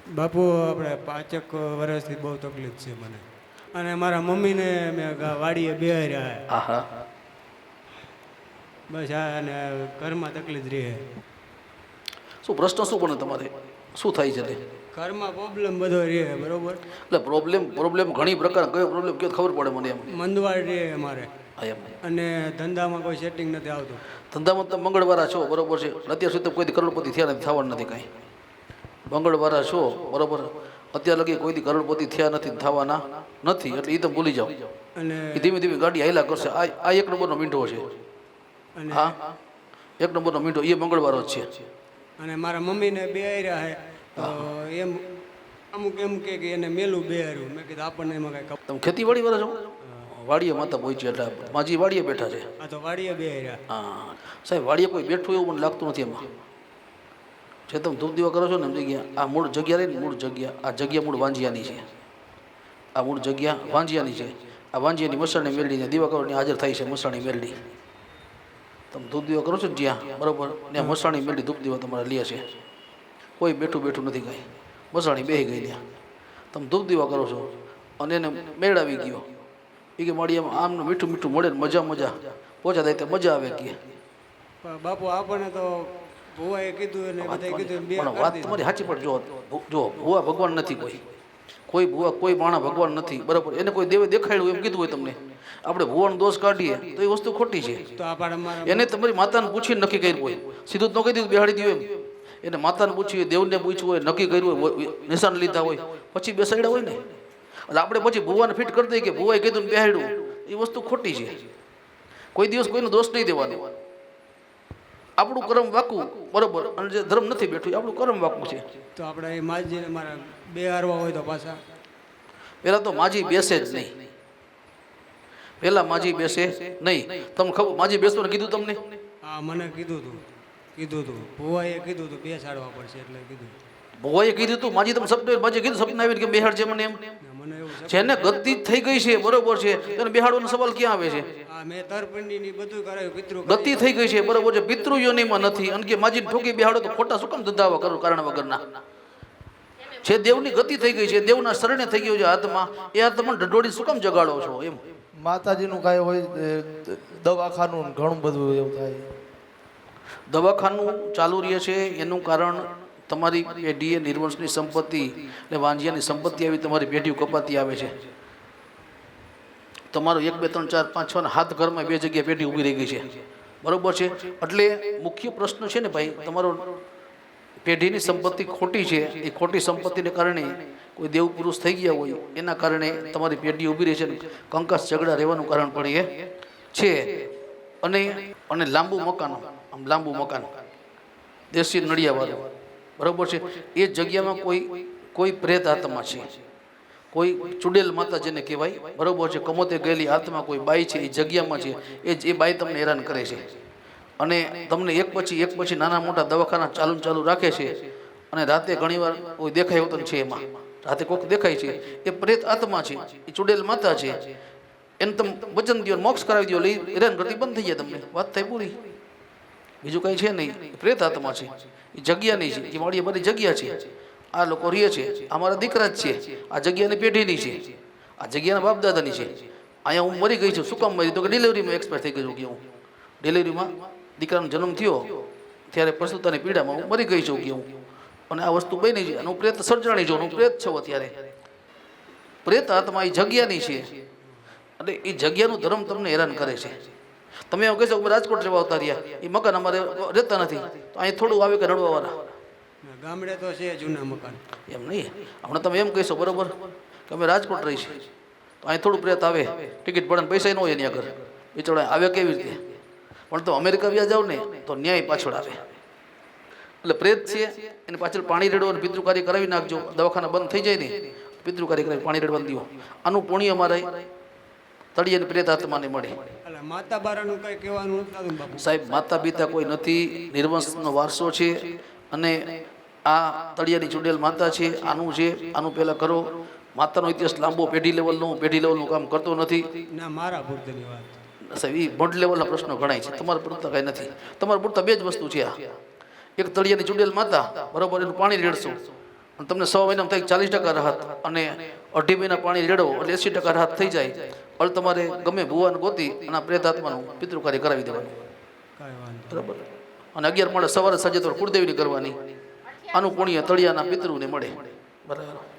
બાપુ આપણે 5 વર્ષથી બહુ તકલીફ છે મને, અને મારા મમ્મીને મેં વાડીએ બેહાર્યા. હા હા. બસ આ અને ઘરમાં તકલીફ રહે. શું પ્રશ્ન શું બને તમારે? શું થાય છે તે? ઘરમાં પ્રોબ્લેમ બધો રહે. બરોબર. એટલે પ્રોબ્લેમ ઘણી પ્રકાર, કયો પ્રોબ્લેમ કયો ખબર પડે મને એમ. મંદવાડ રહે અમારે. હા એમ. અને ધંધામાં કોઈ સેટિંગ નથી આવતું. ધંધામાં તમે મંગળવારા છો, બરોબર છે. અત્યાર સુધી કોઈ કરોડપતિ થયા નથી, થવાનું નથી કાંઈ. મંગળવારા છો, બરોબર. અત્યાર લગી કોઈ કરોડપતિ થયા નથી, થવાના નથી, એટલે એ તમે ભૂલી જાઓ. અને એ ધીમે ધીમે ગાડી હાયલા કરશે. આ એક નંબરનો મીંઢો છે. અને હા, એક નંબરનો મીંઢો એ મંગળવારો જ છે. અને મારા મમ્મીને બેહાર્યા છે તો એમ અમુક એમ કે એને મેલું બેહાર્યું. મેં કીધું આપણને એમાં કાંઈ તમે ખેતીવાડી વાળા છો? વાડીએ માતા પહોંચી એટલે માજી વાડીએ બેઠા છે. આ તો વાડીએ બેહાર્યા. હા સાહેબ, વાડીએ કોઈ બેઠું એવું મને લાગતું નથી એમાં. જે તમે ધૂપ દીવા કરો છો ને એમ જગ્યા, આ મૂળ જગ્યા રહી ને, મૂળ જગ્યા, આ જગ્યા મૂળ વાંજિયાની છે. આ મૂળ જગ્યા વાંજિયાની છે. આ વાંજિયાની મસાણી મેળડીને દીવા કરો ત્યાં હાજર થાય છે મસાણી મેળડી. તમે ધૂપ દીવા કરો છો ને જ્યાં, બરોબર, ત્યાં મસાણી મેળડી ધૂપ દીવા તમારે લે છે. કોઈ બેઠું નથી કાંઈ, મસાણી બેહી ગઈ ત્યાં. તમે ધૂપ દીવા કરો છો અને એને મેળાવી ગયો એ કે મારી આમ મીઠું મળે ને મજા પોચા થાય તો મજા આવે કે. બાપુ આપણને તો ભુવાએ કીધું અને બધાએ કીધું બે પણ વાત તમારી સાચી. પણ જો ભુવા ભગવાન નથી, કોઈ ભુવા કોઈ માણા ભગવાન નથી, બરાબર. એને કોઈ દેવે દેખાડ્યું એમ કીધું હોય તમને. આપણે ભુવાનો દોષ કાઢીએ તો એ વસ્તુ ખોટી છે. તો એને તમારી માતાને પૂછીને નક્કી કર્યું હોય, સીધું જ ન કહી દીધું બેહાડી દીધું એમ. એને માતાને પૂછ્યું, દેવને પૂછ્યું હોય, નક્કી કર્યું હોય, નિશાન લીધા હોય, પછી બેસાડ્યા હોય ને. એટલે આપણે પછી ભુવાને ફિટ કરી દઈએ કે ભુવાએ કીધું બેહાડ્યું, એ વસ્તુ ખોટી છે. કોઈ દિવસ કોઈનો દોષ નહીં દેવાનો. આપણું કર્મ વાકું, બરોબર, અને જે ધર્મ નથી બેઠું એ આપણું કર્મ વાકું છે. તો આપણે એ માજીને મારા બેહારવા હોય તો પાછા પહેલાં તો માજી બેસે જ નહીં. પહેલાં માજી બેસે નહીં. તમને ખબર માજી બેસવાનું કીધું તમને? હા, મને કીધું હતું ભુવાએ કીધું હતું બેસાડવા પડશે એટલે કીધું. ભુવાએ કીધું તું? માજી તમે સપને માજી કીધું સપને આવીને કે બેહાડ છે મને એમ? મને એવું જેને ગતિ થઈ ગઈ છે, બરોબર છે, તેને બેહાડવાનો સવાલ ક્યાં આવે છે? હા, મેં તરપિંડીની બધું કરાયું, પિતૃ ગતિ થઈ ગઈ છે, બરોબર છે, પિતૃ યોનિમાં નથી, અને કે માજીને ઠોકી બેહાડો તો ખોટા શું કામ ધંધાવા કરો કારણ વગરના? છે દેવની ગતિ થઈ ગઈ છે, દેવના શરણે થઈ ગયો છે આત્મા, એ આત્માને ઢઢોડી શું કામ જગાડો છો એમ? માતાજીનું કાંઈ હોય દવાખાનું ઘણું બધું એવું થાય. દવાખાનું ચાલુ રહે છે એનું કારણ તમારી પેઢીએ નિર્વંશની સંપત્તિ અને વાંજિયાની સંપત્તિ આવી, તમારી પેઢીઓ કપાતી આવે છે. તમારો 1 2 3 4 5 6 ને 7 ઘરમાં 2 જગ્યાએ પેઢી ઊભી રહી ગઈ છે, બરોબર છે. એટલે મુખ્ય પ્રશ્ન છે ને ભાઈ, તમારો પેઢીની સંપત્તિ ખોટી છે. એ ખોટી સંપત્તિને કારણે કોઈ દેવ પુરુષ થઈ ગયા હોય, એના કારણે તમારી પેઢી ઊભી રહી છે ને કંકાસ ઝઘડા રહેવાનું કારણ પણ એ છે. અને લાંબુ મકાન, આમ લાંબુ મકાન, દેશી નળિયાવાળું, બરોબર છે, એ જગ્યામાં કોઈ પ્રેત આત્મા છે, કોઈ ચુડેલ માતા જેને કહેવાય, બરોબર છે, કમોતે ગયેલી આત્મા કોઈ બાઈ છે એ જગ્યામાં છે. એ બાઈ તમને હેરાન કરે છે અને તમને એક પછી નાના મોટા દવાખાના ચાલુ રાખે છે. અને રાતે ઘણીવાર કોઈ દેખાય હોતું છે, એમાં રાતે કોઈક દેખાય છે, એ પ્રેત આત્મા છે, એ ચુડેલ માતા છે. એને તમે વચન દો, મોક્ષ કરાવી દો, હેરાન કરતી બંધ થઈ જાય, તમને વાત થાય પૂરી. બીજું કંઈ છે નહીં. પ્રેત આત્મા છે, એ જગ્યા નહીં છે, એ મારી બધી જગ્યા છે. આ લોકો રહે છે, અમારા દીકરા જ છે, આ જગ્યાની પેઢીની છે, આ જગ્યાના બાપ દાદાની છે. અહીંયા હું મરી ગઈ છું. શું કામ મરી? તો કે ડિલિવરીમાં એક્સપાયર થઈ ગયું કે હું ડિલિવરીમાં દીકરાનો જન્મ થયો ત્યારે પ્રસૂતાની પીડામાં હું મરી ગઈ છું કે હું, અને આ વસ્તુ બની છે, અને હું પ્રેત સર્જાણી છું, હું પ્રેત છું. અત્યારે પ્રેત આત્મા એ જગ્યાની છે, એટલે એ જગ્યાનું ધર્મ તમને હેરાન કરે છે. તમે એવું કહેશો કે રાજકોટ રહેવા આવતા રહ્યા, એ મકાન અમારે રહેતા નથી, તો અહીં થોડું આવે કે રડવાવાળા ગામડે તો છે જૂના મકાન. એમ નહીં, હમણાં તમે એમ કહેશો, બરોબર, કે અમે રાજકોટ રહી છે, તો અહીં થોડું પ્રેત આવે, ટિકિટ પડે, પૈસા ન હોય એની આગળ, બિચારો આવે કેવી રીતે? પણ તો અમેરિકા વ્યા જાવ ને તો ન્યાય પાછળ આવે. એટલે પ્રેત છે એને પાછળ પાણી રેડો અને પિતૃકાર્ય કરાવી નાખજો. દવાખાના બંધ થઈ જાય ને, પિતૃકાર્ય કરાવી પાણી રેડવાનું દો. આનું પુણ્ય અમારે તળિયાની પ્રેત આત્માને મળે. એટલે માતા બારાનું કંઈ કહેવાનું નથી બાપુ સાહેબ. માતા પિતા કોઈ નથી, નિર્વંશનો વારસો છે. અને આ તળિયાની ચુડેલ માતા છે, આનું છે, આનું પહેલાં કરો. માતાનો ઇતિહાસ લાંબો, પેઢી લેવલનું કામ કરતો નથી. ના, મારા પૂરતની વાત સાહેબ. એ મઢ લેવલના પ્રશ્નો ઘણાય છે, તમારા પૂરતા કાંઈ નથી. તમારા પૂરતા 2 જ વસ્તુ છે. આ એક તળિયાની ચુડેલ માતા, બરોબર, એનું પાણી રેડશો, અને તમને 100 મહિનામાં થાય 40% રાહત અને 2.5 મહિના પાણી રેડો એટલે 80% રાહત થઈ જાય એટલે તમારે ગમે ભુવાને ગોતી અને આ પ્રેતાત્માનું પિતૃ કાર્ય કરાવી દેવાનું કાંઈ વાંધો બરાબર અને 11 માળે સવારે સાંજે તો કુળદેવીની કરવાની આનું પુણ્ય તળિયાના પિતૃને મળે બરાબર